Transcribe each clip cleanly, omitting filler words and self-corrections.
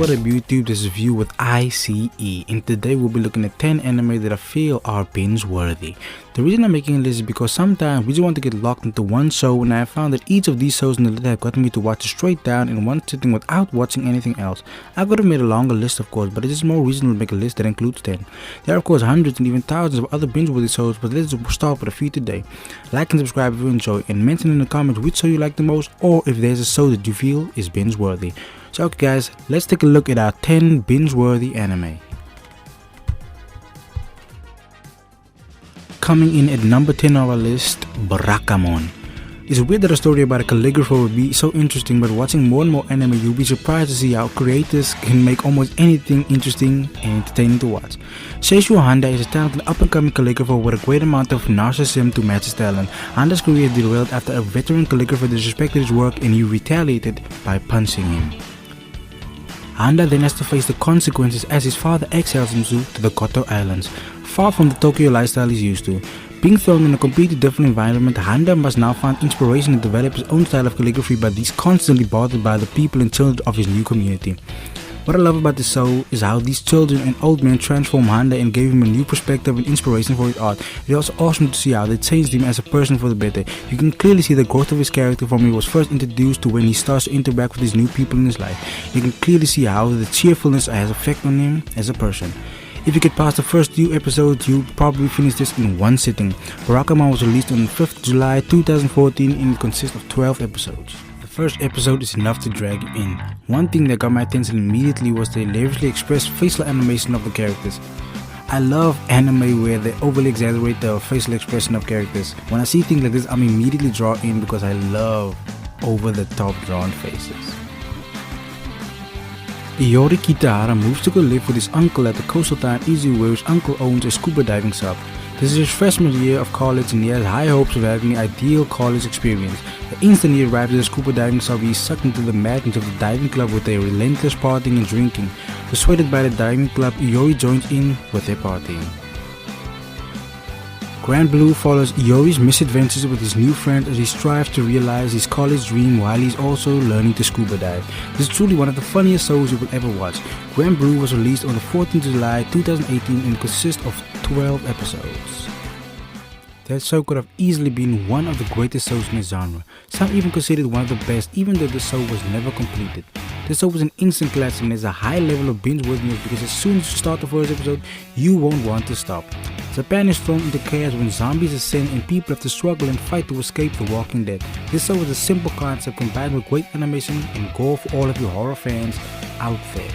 what up YouTube, this is View with ICE, and today we'll be looking at 10 anime that I feel are binge worthy. The reason I'm making a list is because sometimes we just want to get locked into one show, and I have found that each of these shows in the list have gotten me to watch it straight down in one sitting without watching anything else. I could have made a longer list of course, but it is more reasonable to make a list that includes 10. There are of course hundreds and even thousands of other binge worthy shows, but let's start with a few today. Like and subscribe if you enjoy, and mention in the comments which show you like the most, or if there's a show that you feel is binge worthy. So okay guys, let's take a look at our 10 binge worthy anime. Coming in at number 10 on our list, Barakomon. It's weird that a story about a calligrapher would be so interesting, but watching more and more anime you'll be surprised to see how creators can make almost anything interesting and entertaining to watch. Seishu Handa is a talented up-and-coming calligrapher with a great amount of narcissism to match his talent. Handa's career derailed after a veteran calligrapher disrespected his work and he retaliated by punching him. Handa then has to face the consequences as his father exiles him to the Koto Islands, far from the Tokyo lifestyle he's used to. Being thrown in a completely different environment, Handa must now find inspiration and develop his own style of calligraphy, but he's constantly bothered by the people and children of his new community. What I love about the show is how these children and old men transformed Handa and gave him a new perspective and inspiration for his art. It's also awesome to see how they changed him as a person for the better. You can clearly see the growth of his character from when he was first introduced to when he starts to interact with these new people in his life. You can clearly see how the cheerfulness has an effect on him as a person. If you get past the first few episodes, you'll probably finish this in one sitting. Barakomon was released on 5th July 2014 and it consists of 12 episodes. The first episode is enough to drag you in. One thing that got my attention immediately was the lavishly expressed facial animation of the characters. I love anime where they overly exaggerate the facial expression of characters. When I see things like this, I'm immediately drawn in because I love over-the-top drawn faces. Iori Kitahara moves to go live with his uncle at the coastal town Izu, where his uncle owns a scuba diving shop. This is his freshman year of college and he has high hopes of having the ideal college experience. The instant he arrives at the scuba diving shop, he is sucked into the madness of the diving club with their relentless partying and drinking. Persuaded by the diving club, Iori joins in with their partying. Grand Blue follows Iori's misadventures with his new friend as he strives to realize his college dream while he's also learning to scuba dive. This is truly one of the funniest shows you will ever watch. Grand Blue was released on the 14th of July 2018 and consists of 12 episodes. That show could have easily been one of the greatest shows in the genre. Some even consider it one of the best, even though the show was never completed. This show was an instant classic and has a high level of binge worthiness because as soon as you start the first episode, you won't want to stop. Japan is thrown into chaos when zombies ascend and people have to struggle and fight to escape the Walking Dead. This show is a simple concept combined with great animation and gore for all of you horror fans out there.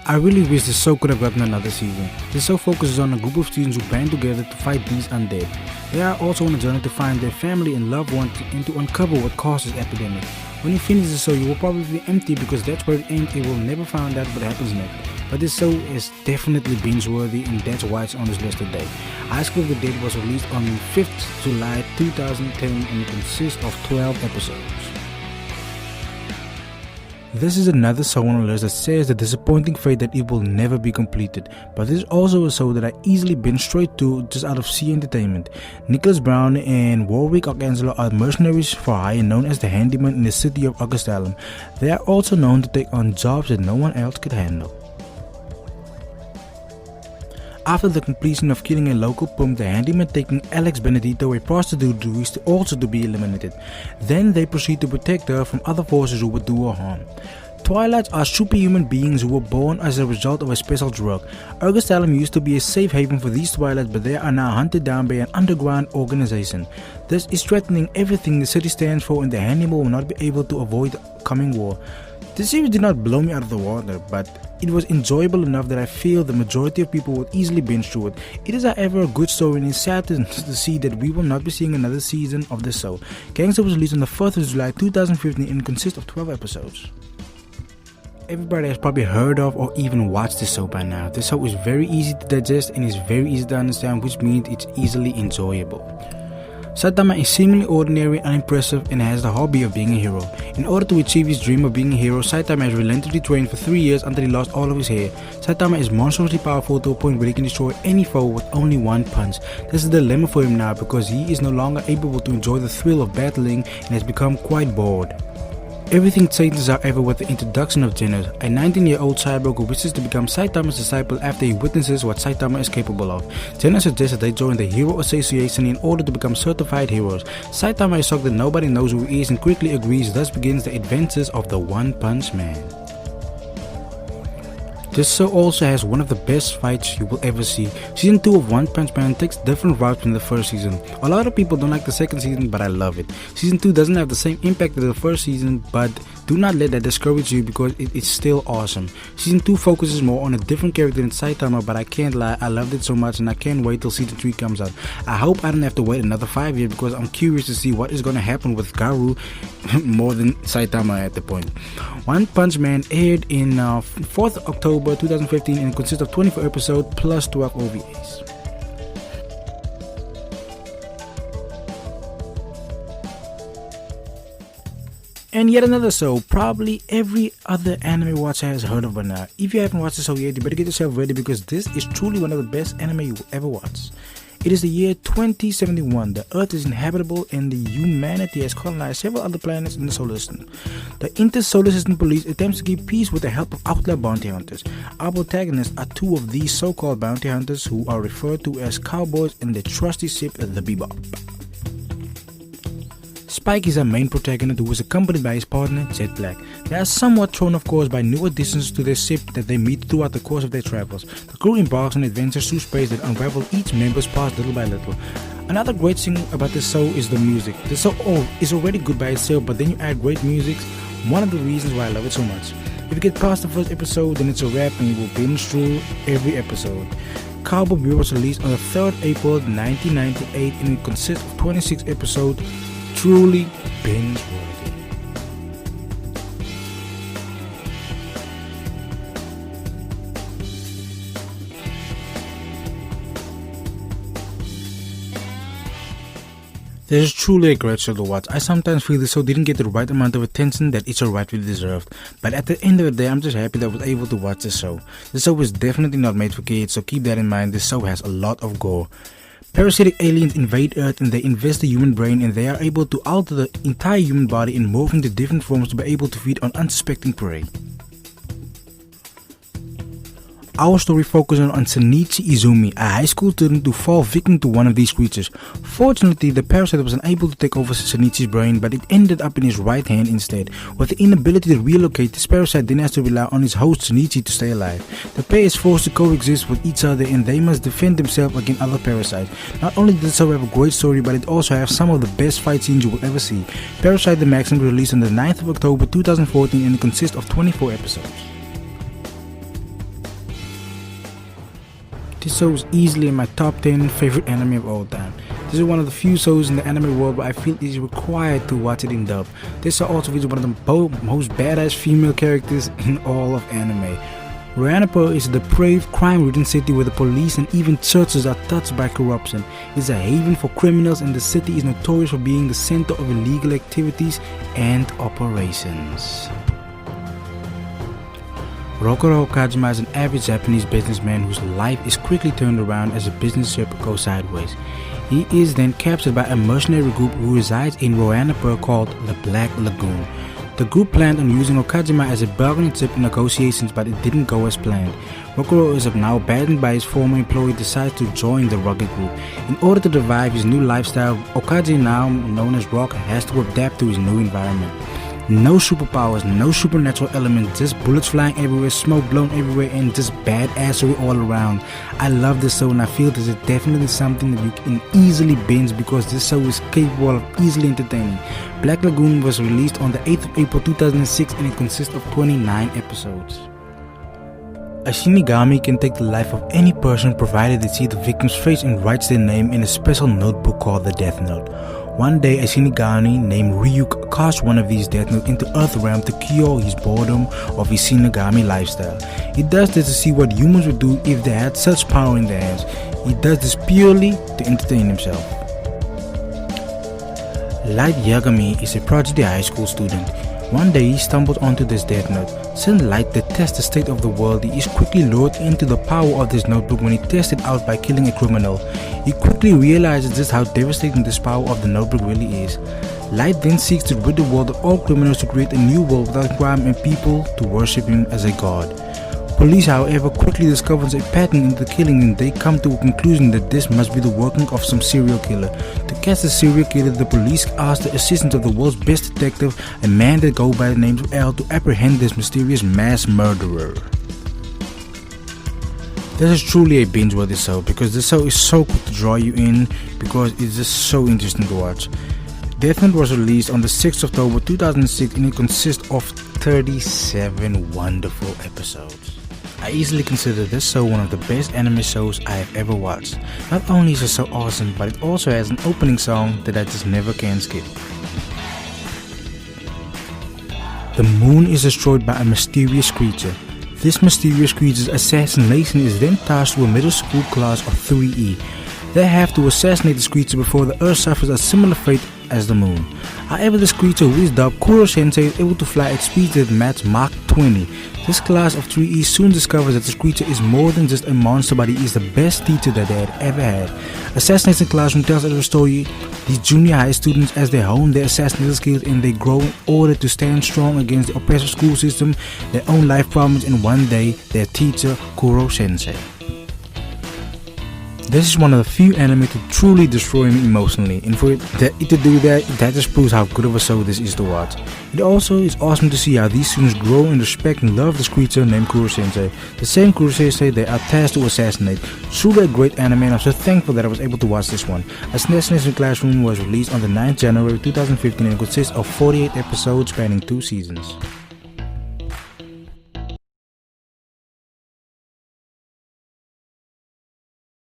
I really wish this show could have gotten another season. This show focuses on a group of students who band together to fight these undead. They are also on a journey to find their family and loved ones and to uncover what causes the epidemic. When you finish the show, you will probably be empty because that's where it ends and you will never find out what happens next. But this show is definitely binge worthy and that's why it's on this list today. Highschool Of The Dead was released on 5th July 2010 and it consists of 12 episodes. This is another show on the list that says the disappointing fate that it will never be completed, but this is also a show that I easily binge straight to just out of sheer entertainment. Nicholas Brown and Warwick Arcangelo are mercenaries for hire known as the Handyman in the city of Augustalum. They are also known to take on jobs that no one else could handle. After the completion of killing a local pimp, the Handyman taking Alex Benedito, a prostitute, is also to be eliminated. Then they proceed to protect her from other forces who would do her harm. Twilights are superhuman beings who were born as a result of a special drug. Augustalum used to be a safe haven for these Twilights, but they are now hunted down by an underground organization. This is threatening everything the city stands for and the Handyman will not be able to avoid the coming war. This series did not blow me out of the water, but it was enjoyable enough that I feel the majority of people would easily binge through it. It is however a good story and it's sad to see that we will not be seeing another season of this show. Gangsta was released on the 4th of July 2015 and consists of 12 episodes. Everybody has probably heard of or even watched this show by now. This show is very easy to digest and is very easy to understand, which means it's easily enjoyable. Saitama is seemingly ordinary and unimpressive and has the hobby of being a hero. In order to achieve his dream of being a hero, Saitama has relentlessly trained for 3 years until he lost all of his hair. Saitama is monstrously powerful to a point where he can destroy any foe with only one punch. This is a dilemma for him now because he is no longer able to enjoy the thrill of battling and has become quite bored. Everything changes, however, with the introduction of Genos, a 19-year-old cyborg who wishes to become Saitama's disciple after he witnesses what Saitama is capable of. Genos suggests that they join the Hero Association in order to become certified heroes. Saitama is shocked that nobody knows who he is and quickly agrees. Thus begins the adventures of the One Punch Man. This show also has one of the best fights you will ever see. Season 2 of One Punch Man takes different routes from the first season. A lot of people don't like the second season, but I love it. Season 2 doesn't have the same impact as the first season, but do not let that discourage you because it is still awesome. Season 2 focuses more on a different character than Saitama, but I can't lie, I loved it so much and I can't wait till season 3 comes out. I hope I don't have to wait another 5 years because I'm curious to see what is going to happen with Garou more than Saitama at the point. One Punch Man aired in 4th October 2015 and consists of 24 episodes plus 12 OVAs. And yet another show, probably every other anime watcher has heard of by now. If you haven't watched the show yet, you better get yourself ready because this is truly one of the best anime you will ever watch. It is the year 2071. The Earth is inhabitable and the humanity has colonized several other planets in the solar system. The Inter-Solar System Police attempts to keep peace with the help of outlaw bounty hunters. Our protagonists are two of these so-called bounty hunters who are referred to as cowboys and their trusty ship, the Bebop. Spike is our main protagonist who is accompanied by his partner, Jet Black. They are somewhat thrown off course by new additions to their ship that they meet throughout the course of their travels. The crew embarks on adventures through space that unravel each member's past little by little. Another great thing about this show is the music. The show is already good by itself, but then you add great music, one of the reasons why I love it so much. If you get past the first episode, then it's a wrap and you will binge through every episode. Cowboy Bebop was released on the 3rd April 1998 and it consists of 26 episodes. Truly binge worthy. This is truly a great show to watch. I sometimes feel the show didn't get the right amount of attention that it so rightfully deserved. But at the end of the day, I'm just happy that I was able to watch the show. The show is definitely not made for kids, so keep that in mind. This show has a lot of gore. Parasitic aliens invade Earth and they invest the human brain and they are able to alter the entire human body and morph into different forms to be able to feed on unsuspecting prey. Our story focuses on Shinichi Izumi, a high school student who falls victim to one of these creatures. Fortunately, the parasite was unable to take over Shinichi's brain, but it ended up in his right hand instead. With the inability to relocate, this parasite then has to rely on his host Shinichi to stay alive. The pair is forced to coexist with each other and they must defend themselves against other parasites. Not only does the show have a great story, but it also has some of the best fight scenes you will ever see. Parasyte The Maxim was released on the 9th of October 2014 and it consists of 24 episodes. This show is easily in my top 10 favorite anime of all time. This is one of the few shows in the anime world where I feel it is required to watch it in dub. This show also features one of the most badass female characters in all of anime. Roanoke is a depraved, crime-ridden city where the police and even churches are touched by corruption. It's a haven for criminals and the city is notorious for being the center of illegal activities and operations. Rokuro Kajima is an average Japanese businessman whose life is quickly turned around as a business trip goes sideways. He is then captured by a mercenary group who resides in Roanoke called the Black Lagoon. The group planned on using Okajima as a bargaining chip in negotiations, but it didn't go as planned. Rokuro is now abandoned by his former employee, decides to join the rugged group. In order to survive his new lifestyle, Okaji, now known as Rock, has to adapt to his new environment. No superpowers, no supernatural elements, just bullets flying everywhere, smoke blown everywhere, and just badassery all around. I love this show and I feel this is definitely something that you can easily binge because this show is capable of easily entertaining. Black Lagoon was released on the 8th of April 2006 and it consists of 29 episodes. A Shinigami can take the life of any person provided they see the victim's face and writes their name in a special notebook called the Death Note. One day, a Shinigami named Ryuk casts one of these Death Notes into Earthrealm to cure his boredom of his Shinigami lifestyle. He does this to see what humans would do if they had such power in their hands. He does this purely to entertain himself. Light Yagami is a prodigy high school student. One day he stumbles onto this death note. Send light that tests the state of the world. He is quickly lured into the power of this notebook when he tests it out by killing a criminal. He quickly realizes just how devastating this power of the notebook really is. Light then seeks to rid the world of all criminals to create a new world without crime and people to worship him as a god. Police, however, quickly discovers a pattern in the killing and they come to a conclusion that this must be the working of some serial killer. To catch the serial killer, the police ask the assistance of the world's best detective, a man that goes by the name of L, to apprehend this mysterious mass murderer. This is truly a binge-worthy show because the show is so quick to draw you in because it's just so interesting to watch. Death Note was released on the 6th of October 2006 and it consists of 37 wonderful episodes. I easily consider this show one of the best anime shows I have ever watched. Not only is it so awesome, but it also has an opening song that I just never can skip. The moon is destroyed by a mysterious creature. This mysterious creature's assassination is then tasked to a middle school class of 3E. They have to assassinate this creature before the Earth suffers a similar fate as the moon. However, this creature, who is dubbed Kuro-sensei, is able to fly at speeds that match Mach 20. This class of 3E soon discovers that this creature is more than just a monster, but he is the best teacher that they had ever had. Assassination Classroom tells us a story these junior high students as they hone their assassination skills and they grow in order to stand strong against the oppressive school system, their own life problems, and one day their teacher, Kuro-sensei. This is one of the few anime to truly destroy me emotionally, and for it to do that just proves how good of a show this is to watch. It also is awesome to see how these students grow and respect and love this creature named Kuro-sensei, the same Kuro-sensei they are tasked to assassinate. Truly a great anime, and I'm so thankful that I was able to watch this one. Assassination Classroom was released on the 9th January 2015 and consists of 48 episodes spanning 2 seasons.